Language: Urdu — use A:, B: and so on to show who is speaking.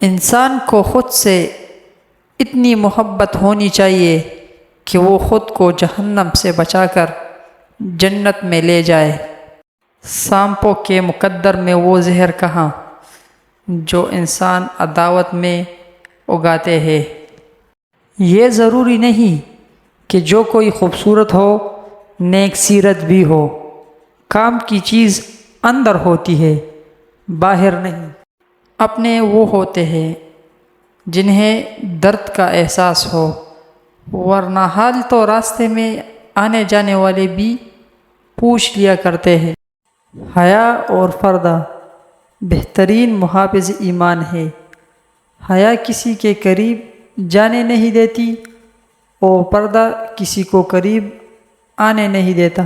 A: انسان کو خود سے اتنی محبت ہونی چاہیے کہ وہ خود کو جہنم سے بچا کر جنت میں لے جائے۔ سانپوں کے مقدر میں وہ زہر کہاں جو انسان عداوت میں اگاتے ہیں۔ یہ ضروری نہیں کہ جو کوئی خوبصورت ہو نیک سیرت بھی ہو، کام کی چیز اندر ہوتی ہے باہر نہیں۔ اپنے وہ ہوتے ہیں جنہیں درد کا احساس ہو، ورنہ حال تو راستے میں آنے جانے والے بھی پوچھ لیا کرتے ہیں۔ حیا اور پردہ بہترین محافظ ایمان ہے۔ حیا کسی کے قریب جانے نہیں دیتی اور پردہ کسی کو قریب آنے نہیں دیتا۔